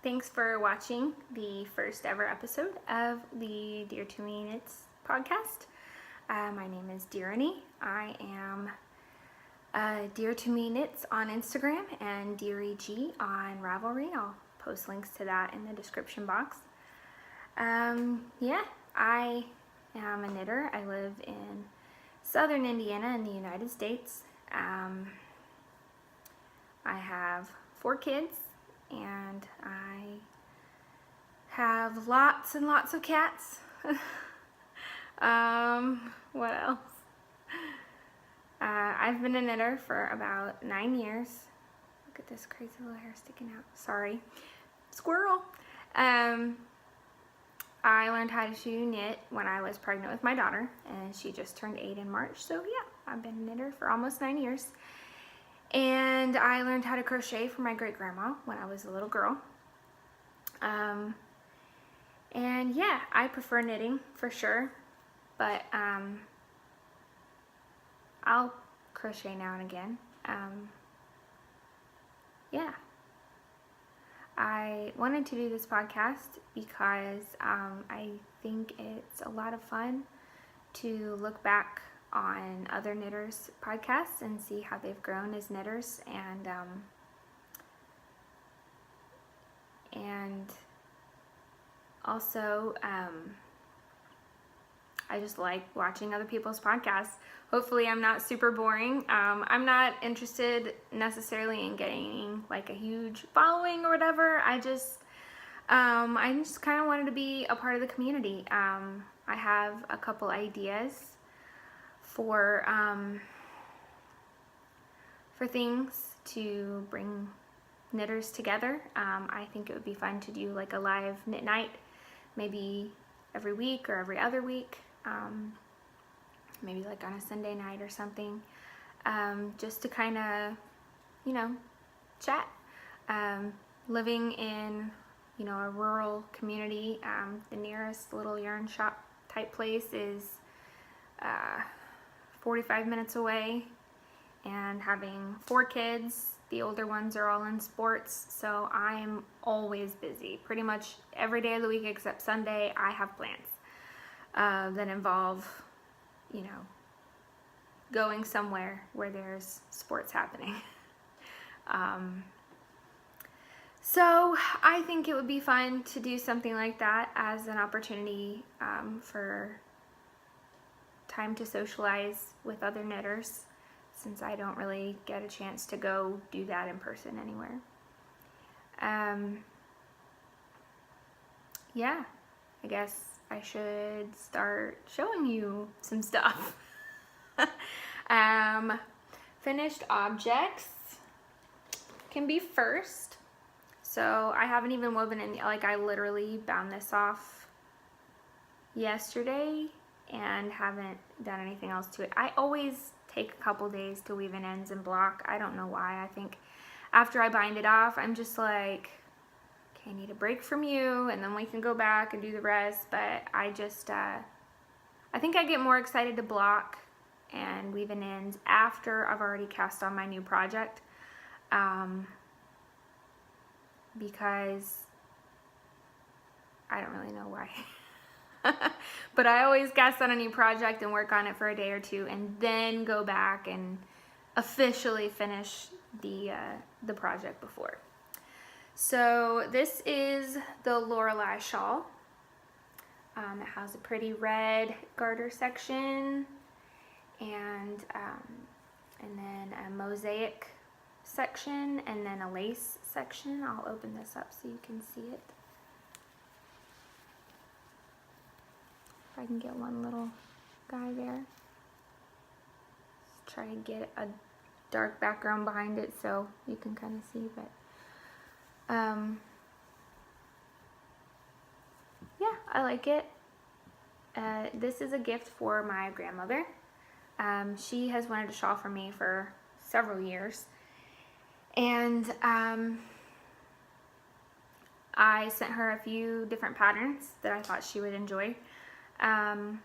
Thanks for watching the first ever episode of the Dear to Me Knits podcast. My name is Dearyg. I am Dear to Me Knits on Instagram and Dearyg on Ravelry. I'll post links to that in the description box. I am a knitter. I live in southern Indiana in the United States. I have 4 kids and I have lots and lots of cats. What else? I've been a knitter for about 9 years. Look at this crazy little hair sticking out. Sorry. Squirrel. I learned how to knit when I was pregnant with my daughter, and she just turned 8 in March. So yeah, I've been a knitter for almost 9 years. And I learned how to crochet from my great-grandma when I was a little girl. And yeah, I prefer knitting for sure, but I'll crochet now and again. Yeah. I wanted to do this podcast because I think it's a lot of fun to look back on other knitters' podcasts and see how they've grown as knitters, and also I just like watching other people's podcasts. Hopefully I'm not super boring. I'm not interested necessarily in getting like a huge following or whatever. I just kind of wanted to be a part of the community. I have a couple ideas for things to bring knitters together. I think it would be fun to do like a live knit night, maybe every week or every other week. Maybe like on a Sunday night or something, just to kind of, chat. Living in, a rural community, the nearest little yarn shop type place is 45 minutes away, and having 4 kids, the older ones are all in sports, so I'm always busy. Pretty much every day of the week except Sunday, I have plans that involve going somewhere where there's sports happening. So I think it would be fun to do something like that as an opportunity for time to socialize with other knitters, since I don't really get a chance to go do that in person anywhere. Yeah, I guess I should start showing you some stuff. Finished objects can be first. So I haven't even woven in, like I literally bound this off yesterday and haven't done anything else to it. I always take a couple days to weave in ends and block. I don't know why. I think after I bind it off, I'm just like, I need a break from you, and then we can go back and do the rest. But I just, I think I get more excited to block and weave in ends after I've already cast on my new project, because I don't really know why. But I always cast on a new project and work on it for a day or two, and then go back and officially finish the project before. So this is the Rye Shawl. It has a pretty red garter section, and then a mosaic section, and then a lace section. I'll open this up so you can see it. If I can get one little guy there. Let's try to get a dark background behind it so you can kind of see, but yeah, I like it. This is a gift for my grandmother. She has wanted a shawl from me for several years, and I sent her a few different patterns that I thought she would enjoy, and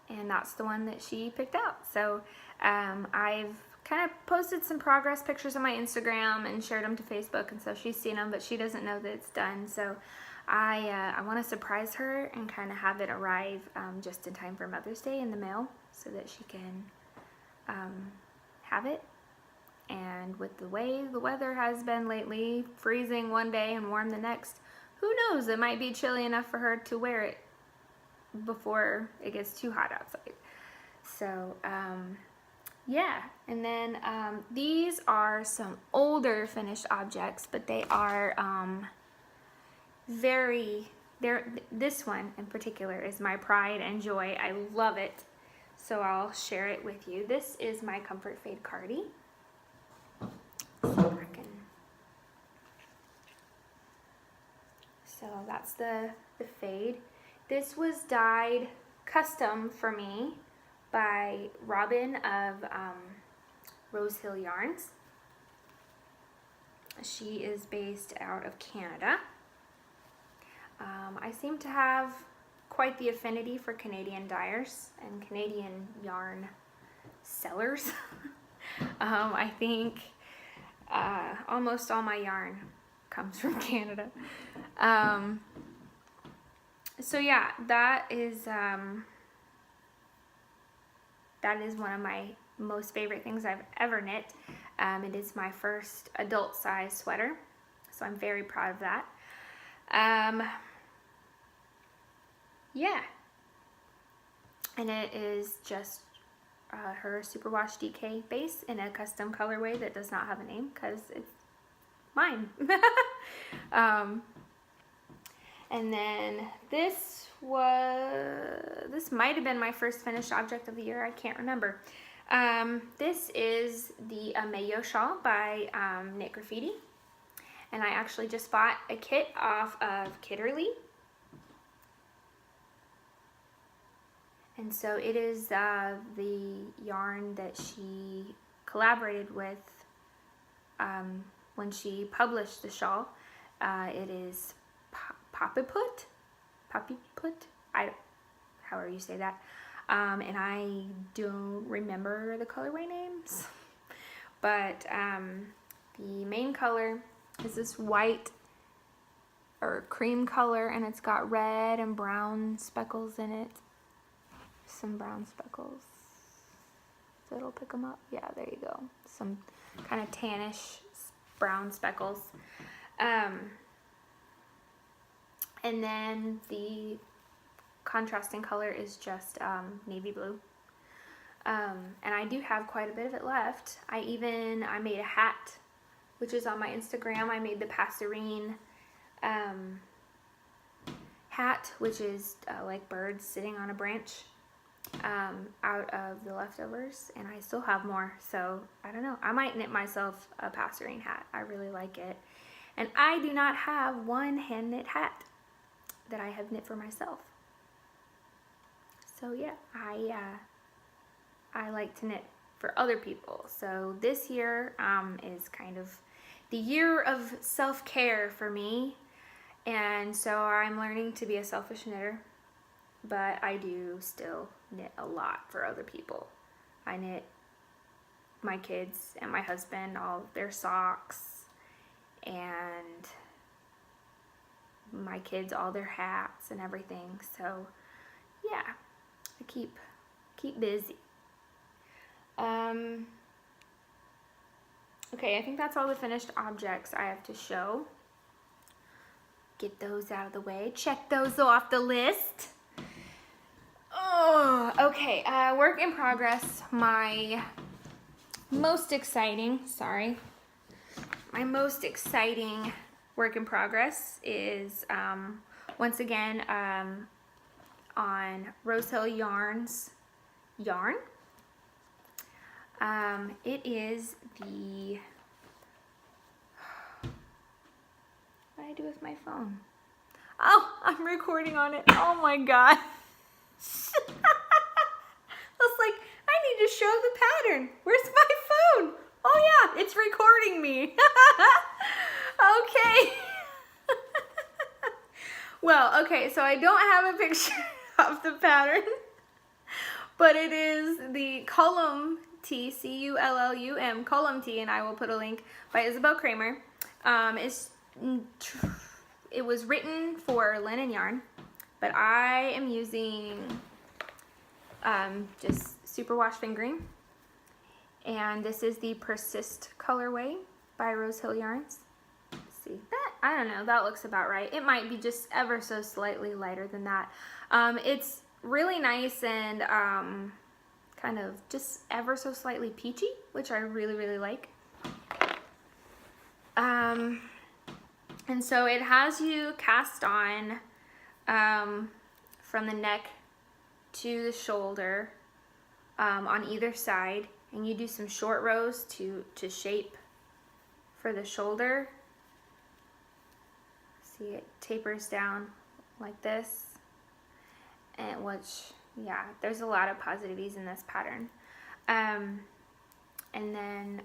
that's the one that she picked out. So I've kind of posted some progress pictures on my Instagram and shared them to Facebook, and so she's seen them, but she doesn't know that it's done. So I want to surprise her and kind of have it arrive just in time for Mother's Day in the mail so that she can have it. And with the way the weather has been lately, freezing one day and warm the next, who knows, it might be chilly enough for her to wear it before it gets too hot outside. So yeah, and then these are some older finished objects, but they are this one in particular is my pride and joy. I love it, so I'll share it with you. This is my Comfort Fade Cardi. So that's the fade. This was dyed custom for me by Robin of Rose Hill Yarns. She is based out of Canada. I seem to have quite the affinity for Canadian dyers and Canadian yarn sellers. I think almost all my yarn comes from Canada. So yeah, that is one of my most favorite things I've ever knit. It is my first adult size sweater, so I'm very proud of that. Yeah, and it is just her superwash DK base in a custom colorway that does not have a name because it's mine. And then this might have been my first finished object of the year. I can't remember. This is the Mayo Shawl by Knit Graffiti, and I actually just bought a kit off of Kitterly. And so it is the yarn that she collaborated with when she published the shawl. It is Poppyput, however you say that. And I don't remember the colorway names, but the main color is this white or cream color, and it's got red and brown speckles in it. Some brown speckles. So it'll pick them up. Yeah, there you go. Some kind of tannish brown speckles. And then the contrasting color is just navy blue. And I do have quite a bit of it left. I made a hat, which is on my Instagram. I made the passerine hat, which is like birds sitting on a branch, out of the leftovers, and I still have more, so I don't know. I might knit myself a passerine hat. I really like it. And I do not have one hand knit hat that I have knit for myself. So yeah, I like to knit for other people. So this year is kind of the year of self-care for me, and so I'm learning to be a selfish knitter, but I do still knit a lot for other people. I knit my kids and my husband all of their socks, and my kids all their hats and everything. So yeah, I keep busy. Okay, I think that's all the finished objects I have to show. Get those out of the way. Check those off the list. Oh, okay, work in progress. My most exciting work in progress is once again on Rose Hill Yarns yarn. It is the, what do I do with my phone? Oh, I'm recording on it. Oh my god. I was like, I need to show the pattern. Where's my phone? Oh yeah, it's recording me. Okay. Well, okay, so I don't have a picture of the pattern, but it is the column T-C-U-L-L-U-M, Column T, and I will put a link, by Isabel Kramer. It was written for linen yarn, but I am using just superwash fingering, and this is the Persist colorway by Rose Hill Yarns. Let's see that, I don't know, that looks about right. It might be just ever so slightly lighter than that. It's really nice and kind of just ever so slightly peachy, which I really, really like. And so it has you cast on from the neck to the shoulder on either side, and you do some short rows to shape for the shoulder. See, it tapers down like this, and which, yeah, there's a lot of positivities in this pattern. And then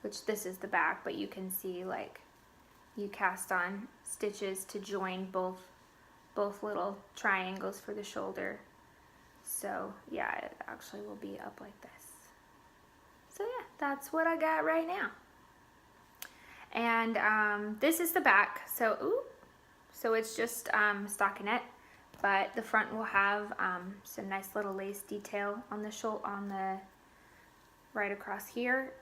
which this is the back, but you can see like you cast on stitches to join both little triangles for the shoulder. So yeah, it actually will be up like this. So yeah, that's what I got right now. And this is the back. So it's just stockinette, but the front will have some nice little lace detail on the right across here.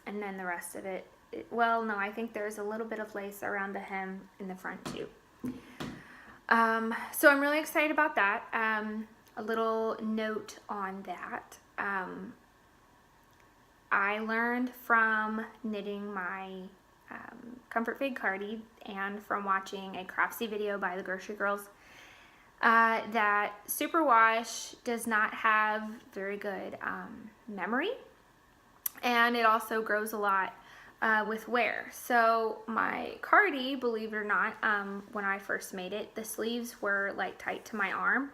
And then the rest of it, well, no, I think there's a little bit of lace around the hem in the front too. So I'm really excited about that. A little note on that. I learned from knitting my Comfort Fig Cardi and from watching a Craftsy video by the Grocery Girls that superwash does not have very good memory, and it also grows a lot with wear. So my Cardi, believe it or not, when I first made it, the sleeves were like tight to my arm,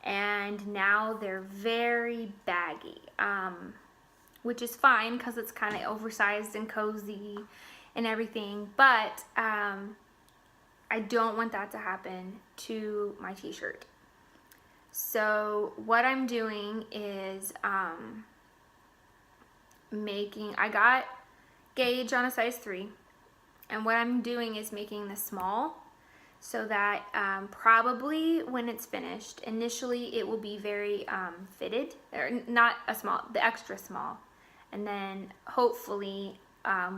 and now they're very baggy, which is fine because it's kind of oversized and cozy and everything, but I don't want that to happen to my t-shirt. So what I'm doing is I got gauge on a size 3, and what I'm doing is making the small so that probably when it's finished, initially it will be very fitted, or not a small, the extra small, and then hopefully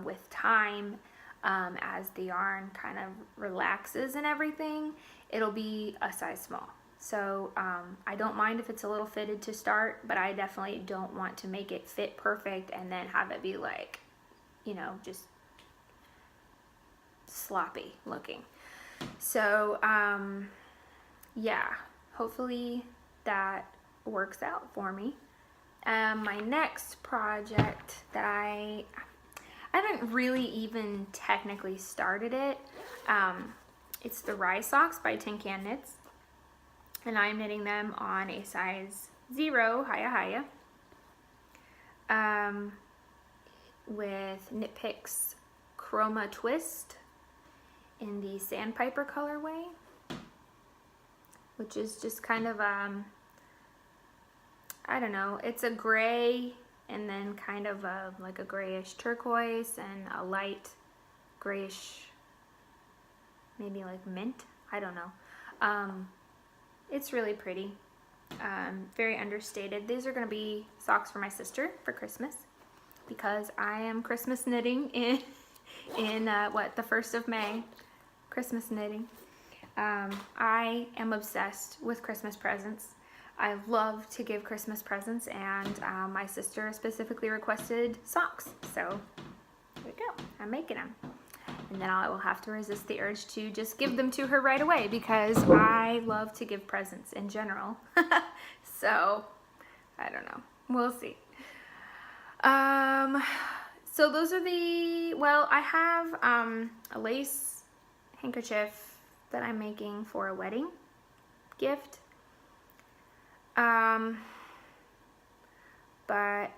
with time, as the yarn kind of relaxes and everything, it'll be a size small. So I don't mind if it's a little fitted to start, but I definitely don't want to make it fit perfect and then have it be like, you know, just sloppy looking. So yeah, hopefully that works out for me. My next project that I haven't really even technically started it. It's the Rye Socks by Tin Can Knits, and I'm knitting them on a size 0 Hiya with Knit Picks Chroma Twist in the Sandpiper colorway, which is just kind of I don't know, it's a gray and then kind of like a grayish turquoise and a light grayish, maybe like mint, I don't know. It's really pretty, very understated. These are going to be socks for my sister for Christmas, because I am Christmas knitting in the 1st of May, Christmas knitting. I am obsessed with Christmas presents. I love to give Christmas presents, and my sister specifically requested socks, so there we go, I'm making them. And then I will have to resist the urge to just give them to her right away, because I love to give presents in general. So, I don't know, we'll see. So those are well, I have a lace handkerchief that I'm making for a wedding gift. But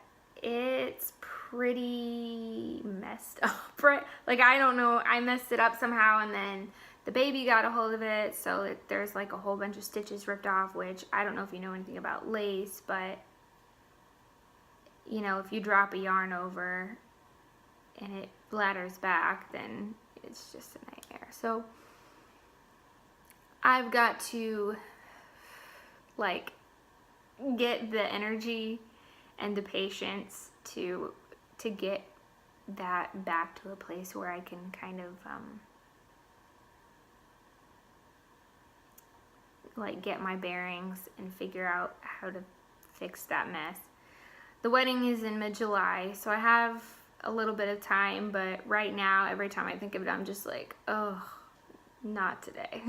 it's pretty messed up, right? Like, I don't know, I messed it up somehow, and then the baby got a hold of it, so there's like a whole bunch of stitches ripped off, which I don't know if you know anything about lace, but you know, if you drop a yarn over and it bladders back, then it's just a nightmare. So I've got to like get the energy and the patience to get that back to a place where I can kind of like get my bearings and figure out how to fix that mess. The wedding is in mid-July, so I have a little bit of time, but right now, every time I think of it, I'm just like, oh, not today.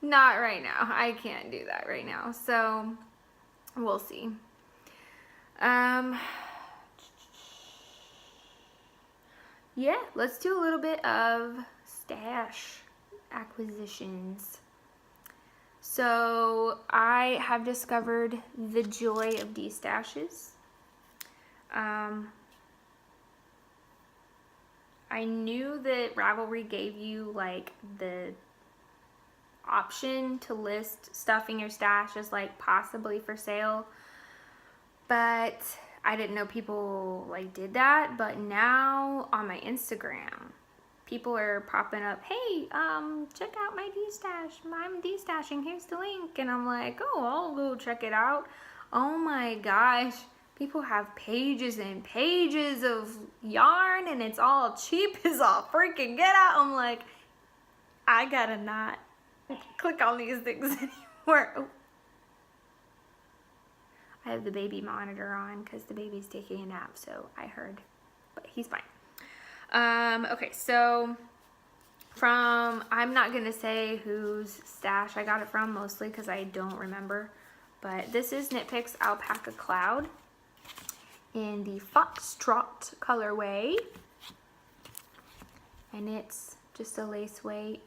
Not right now. I can't do that right now. So we'll see. Yeah, let's do a little bit of stash acquisitions. So I have discovered the joy of destashes. I knew that Ravelry gave you like the option to list stuff in your stash as like possibly for sale, but I didn't know people like did that. But now on my Instagram, people are popping up, hey, check out my destash. I'm destashing, here's the link. And I'm like, oh, I'll go check it out. Oh my gosh, people have pages and pages of yarn and it's all cheap as all freaking get out. I'm like, I gotta not click on these things anymore. Oh. I have the baby monitor on because the baby's taking a nap, so I heard, but he's fine. Okay, so I'm not gonna say whose stash I got it from, mostly because I don't remember, but this is Knit Picks Alpaca Cloud in the Foxtrot colorway, and it's just a lace weight.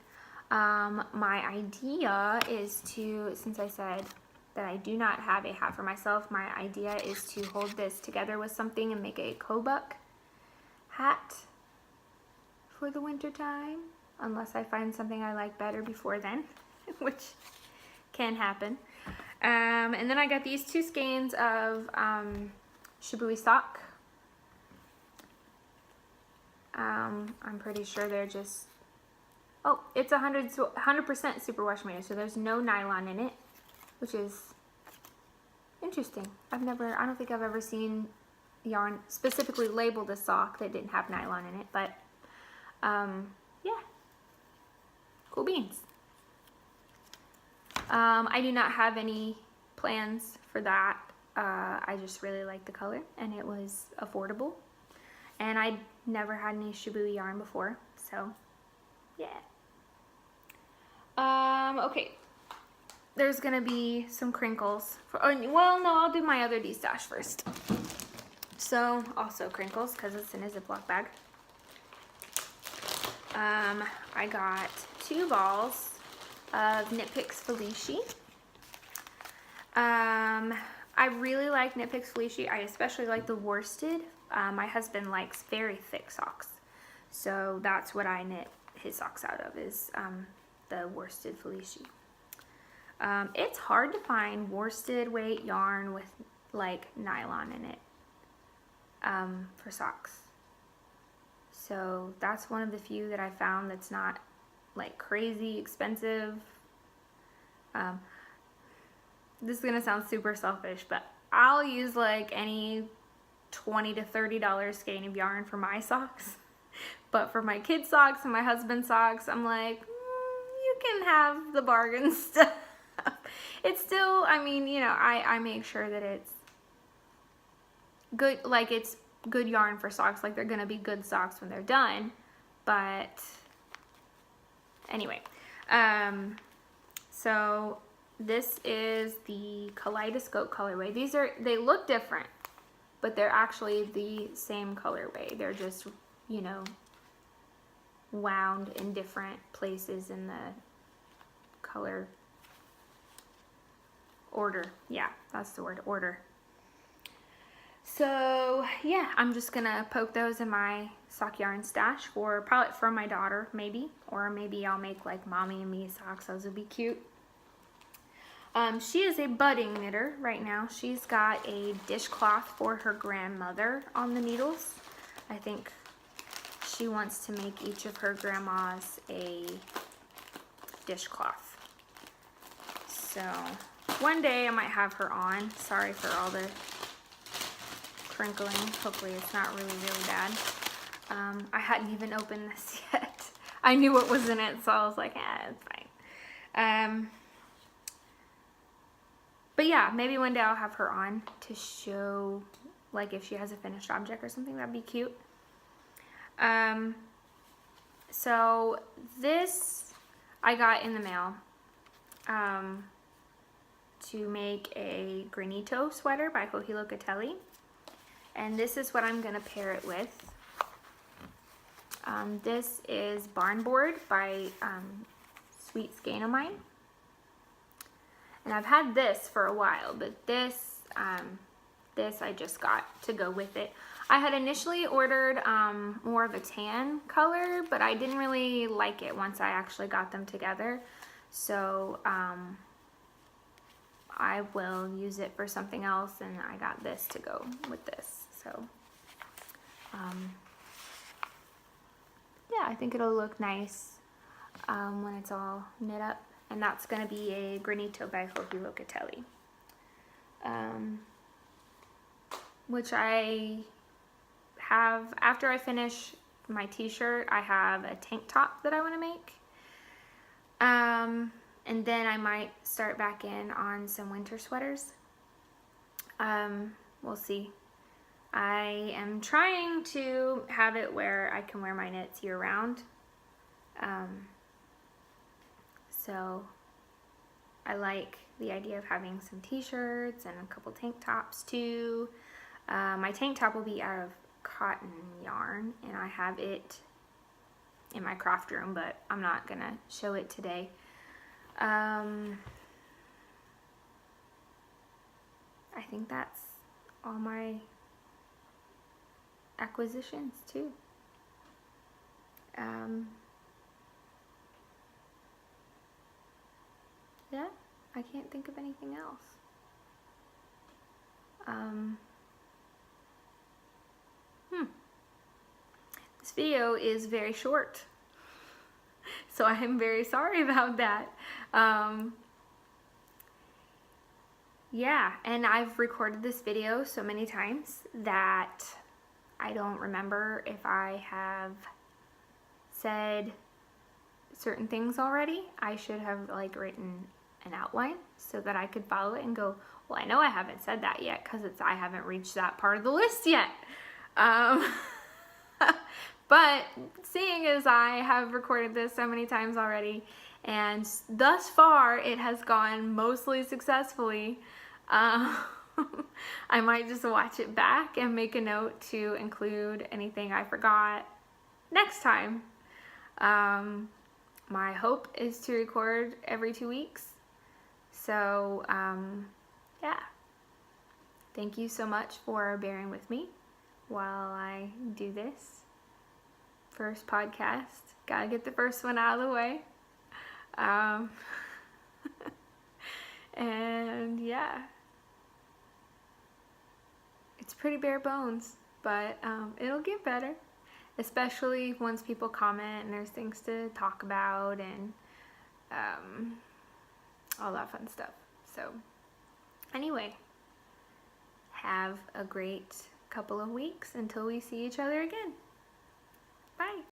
My idea is to, since I said that I do not have a hat for myself, my idea is to hold this together with something and make a Kobuck hat for the winter time, unless I find something I like better before then, which can happen. And then I got these two skeins of Shibui sock. I'm pretty sure they're just, oh, it's 100% superwash made, so there's no nylon in it, which is interesting. I don't think I've ever seen yarn specifically labeled a sock that didn't have nylon in it, but yeah, cool beans. I do not have any plans for that. I just really like the color and it was affordable, and I never had any Shibui yarn before, so yeah. Okay, there's gonna be some crinkles for, well, no, I'll do my other destash first. So also crinkles because it's in a Ziploc bag. I got 2 balls of Knit Picks Felici. I really like Knit Picks Felici. I especially like the worsted. My husband likes very thick socks, so that's what I knit his socks out of, is the worsted Felici. It's hard to find worsted weight yarn with like nylon in it for socks. So that's one of the few that I found that's not like crazy expensive. This is gonna sound super selfish, but I'll use like any $20 to $30 skein of yarn for my socks. But for my kids' socks and my husband's socks, I'm like, you can have the bargain stuff. It's still, I mean, you know, I make sure that it's good, like it's good yarn for socks, like they're gonna be good socks when they're done. But anyway, so this is the Kaleidoscope colorway. They look different, but they're actually the same colorway. They're just, you know, wound in different places in the color order. Yeah, that's the word, order. So yeah, I'm just gonna poke those in my sock yarn stash for probably for my daughter, maybe, or maybe I'll make like mommy and me socks. Those would be cute. She is a budding knitter right now. She's got a dishcloth for her grandmother on the needles. I think she wants to make each of her grandmas a dishcloth. So one day I might have her on. Sorry for all the crinkling. Hopefully it's not really, really bad. I hadn't even opened this yet. I knew what was in it, so I was like, it's fine. But yeah, maybe one day I'll have her on to show, like, if she has a finished object or something. That'd be cute. So this I got in the mail to make a granito sweater by Hohi Locatelli. And this is what I'm gonna pair it with. This is Barn Board by Sweet Scanomine. And I've had this for a while, but this I just got to go with it. I had initially ordered more of a tan color, but I didn't really like it once I actually got them together. So I will use it for something else, and I got this to go with this. So yeah, I think it'll look nice when it's all knit up. And that's going to be a granito by Hohi Locatelli. Which I have, after I finish my t-shirt, I have a tank top that I want to make. And then I might start back in on some winter sweaters. We'll see. I am trying to have it where I can wear my knits year round. So I like the idea of having some t-shirts and a couple tank tops too. My tank top will be out of cotton yarn, and I have it in my craft room, but I'm not gonna show it today. I think that's all my acquisitions too. Yeah, I can't think of anything else. This video is very short, so I am very sorry about that. Yeah, and I've recorded this video so many times that I don't remember if I have said certain things already. I should have like written an outline so that I could follow it and go, well, I know I haven't said that yet because I haven't reached that part of the list yet. But seeing as I have recorded this so many times already, and thus far it has gone mostly successfully, I might just watch it back and make a note to include anything I forgot next time. My hope is to record every 2 weeks. So, yeah. Thank you so much for bearing with me while I do this. First podcast. Gotta get the first one out of the way. And yeah. It's pretty bare bones, but it'll get better. Especially once people comment and there's things to talk about and all that fun stuff. So anyway, have a great couple of weeks until we see each other again. Bye.